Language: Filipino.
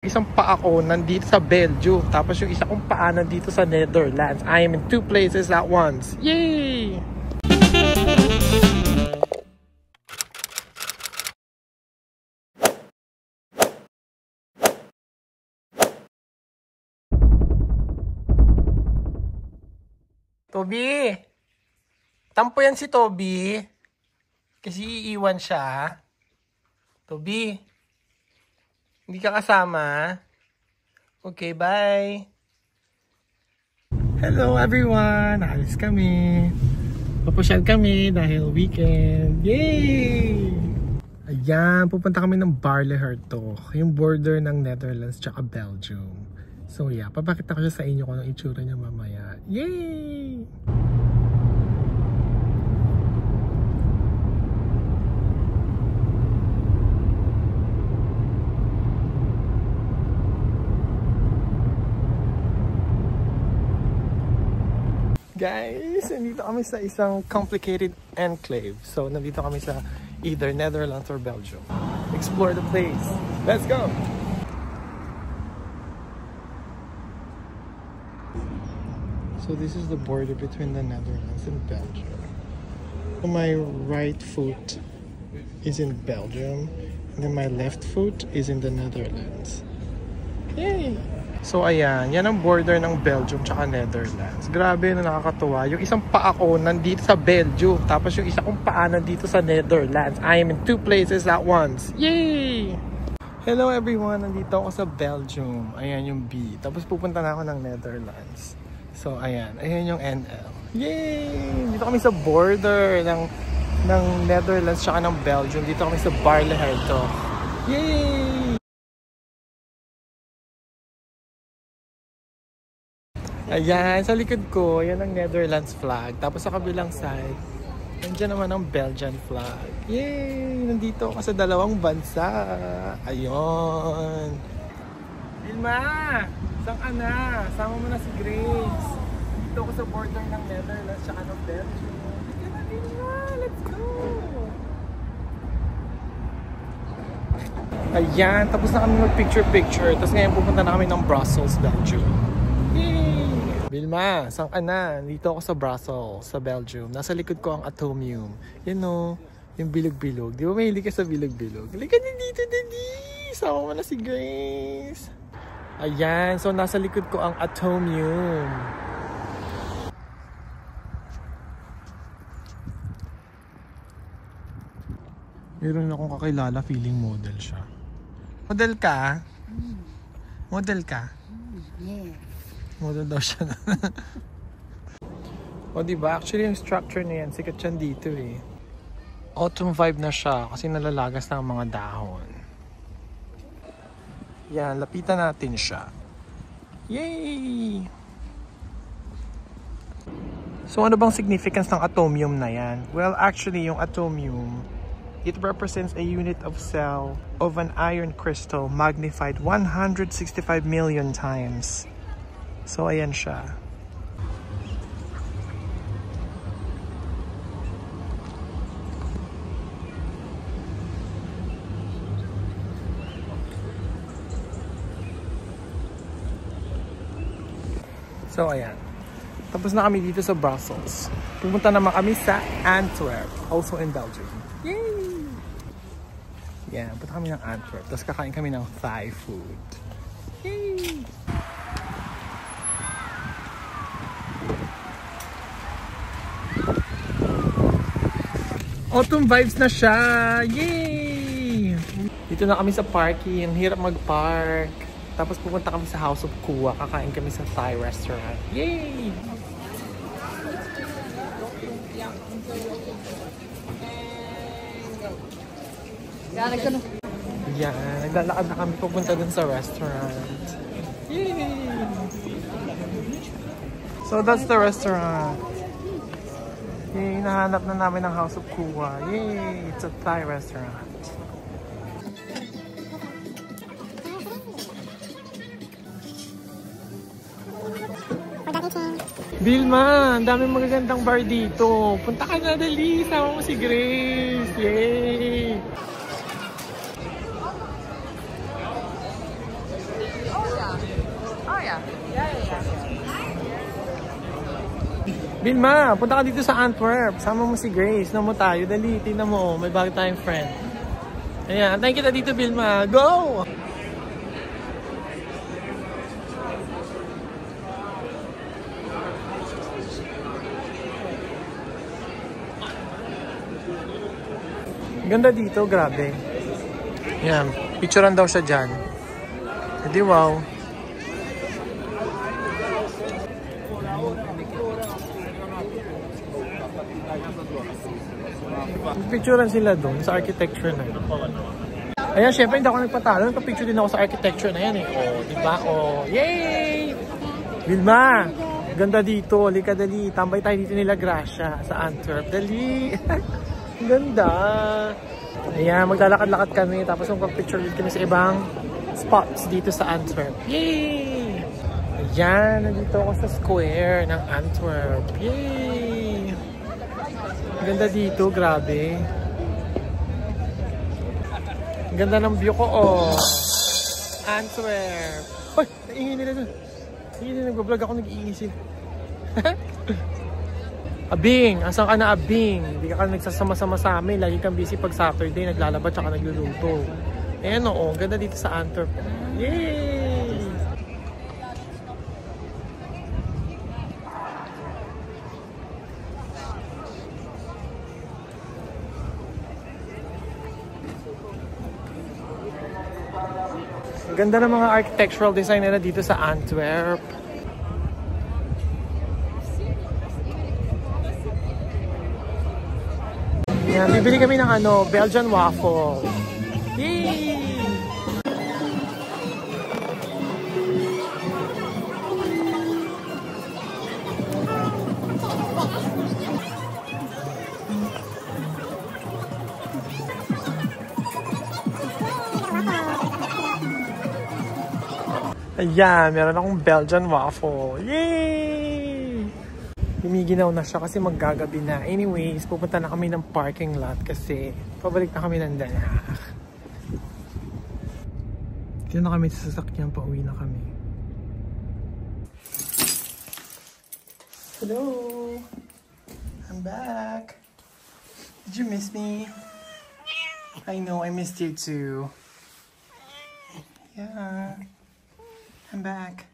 Isang paa ko nandito sa Belgium, tapos yung isa kong paa nandito sa Netherlands. I am in two places at once. Yay! Toby! Tampo yan si Toby. Kasi iiwan siya. Toby! Hindi ka kasama? Okay, bye! Hello everyone! Alis kami! Papasyal kami dahil weekend! Yay! Ayan, pupunta kami ng Baarle-Hertog, yung border ng Netherlands tsaka Belgium. So yeah, papakita ko siya sa inyo kung anong itsura niya mamaya. Yay! Guys, nandito kami sa isang complicated enclave. So, nandito kami sa either Netherlands or Belgium. Explore the place. Let's go! So, this is the border between the Netherlands and Belgium. My right foot is in Belgium, and then my left foot is in the Netherlands. Yay! So ayan, yan ang border ng Belgium tsaka Netherlands. Grabe na nakakatuwa. Yung isang paa ko nandito sa Belgium, tapos yung isa kong paa nandito sa Netherlands. I am in two places at once. Yay! Hello everyone, nandito ako sa Belgium. Ayan yung B. Tapos pupunta na ako ng Netherlands. So ayan, ayan yung NL. Yay! Dito kami sa border ng Netherlands tsaka ng Belgium. Dito kami sa Baarle-Hertog. Yay! Ayan, sa likod ko, yan ang Netherlands flag. Tapos sa kabilang side, nandiyan naman ang Belgian flag. Yay! Nandito ako sa dalawang bansa. Ayun. Vilma! Saan ka na? Sama mo na si Grace. Dito ako sa border ng Netherlands tsaka ng Belgium. Dito na, Vilma! Let's go! Ayan, tapos na kami mag-picture-picture. Tapos ngayon pupunta na kami ng Brussels, Belgium. Yay! Vilma, saan ka na? Dito ako sa Brussels, sa Belgium. Nasa likod ko ang Atomium. Yan o, yung bilog-bilog. Di ba mahilig ka sa bilog-bilog? Halika din dito, Daddy! Sama mo na si Grace. Ayan, so nasa likod ko ang Atomium. Meron akong kakilala, feeling model siya. Model ka? Model ka? Yeah. Model daw siya. O diba, actually yung structure na yan, sikat yan dito eh. Autumn vibe na siya kasi nalalagas na ang mga dahon. Yan, lapitan natin siya. Yay! So ano bang significance ng atomium na yan? Well, actually yung atomium, it represents a unit of cell of an iron crystal magnified 165 million times. So, ayan siya. So, ayan. Tapos na kami dito sa Brussels. Pumunta naman kami sa Antwerp, also in Belgium. Yay! Yan, punta kami ng Antwerp. Tapos kakain kami ng Thai food. Yay! Autumn vibes na siya! Yay! Dito na kami sa parking. Ang hirap mag-park. Tapos pupunta kami sa House of Kua. Kakain kami sa Thai restaurant. Yay! Yan. Naglalakad na kami pupunta dun sa restaurant. Yay! So that's the restaurant. Yay! Nahanap na namin ang House of Kua. Yay! It's a Thai restaurant. Vilma, ang daming magagandang bar dito. Punta ka na, dali. Sama mo si Grace. Yay! Vilma, punta ka dito sa Antwerp. Sama mo si Grace. Namo tayo. Dali, tingnan mo. May bago tayong friend. Ayan, antayin kita dito, Vilma. Go! Ganda dito, grabe. Ayan, picturean daw siya dyan. Hindi, wow. Picturean sila doon sa architecture na yun. Ayan, syempre hindi ako nagpatalo. Nagpa-picture din ako sa architecture na yan eh. O, diba? O, yay! Vilma! Ganda dito. Halika, dali. Tambay tayo dito nila Gracia sa Antwerp. Dali! Ganda! Ayan, maglalakad-lakad kami. Tapos magpa-picture din kami sa ibang spots dito sa Antwerp. Yay! Ayan, nandito ako sa square ng Antwerp. Yay! Ganda dito, grabe. Ganda ng view ko, oh. Antwerp. Hoy, naingin nila dun. Naingin nila, nag-vlog ako, nag-iisip. Abing, asan ka na, Abing? Hindi ka nagsasama-sama sa amin. Lagi kang busy pag Saturday, naglalaba tsaka nagluluto. Ayan, oo, ganda dito sa Antwerp. Yay! Ganda ng mga architectural design nila dito sa Antwerp. Yan, bibili kami ng Belgian waffle. Yay! Ayan, meron akong Belgian waffle. Yay! Gumiginaw na siya kasi maggagabi na. Anyways, pupunta na kami ng parking lot kasi pabalik na kami ng Den Haag. Dito na kami sa sasakyan, pauwi na kami. Hello! I'm back! Did you miss me? I know, I missed you too. Yeah. I'm back.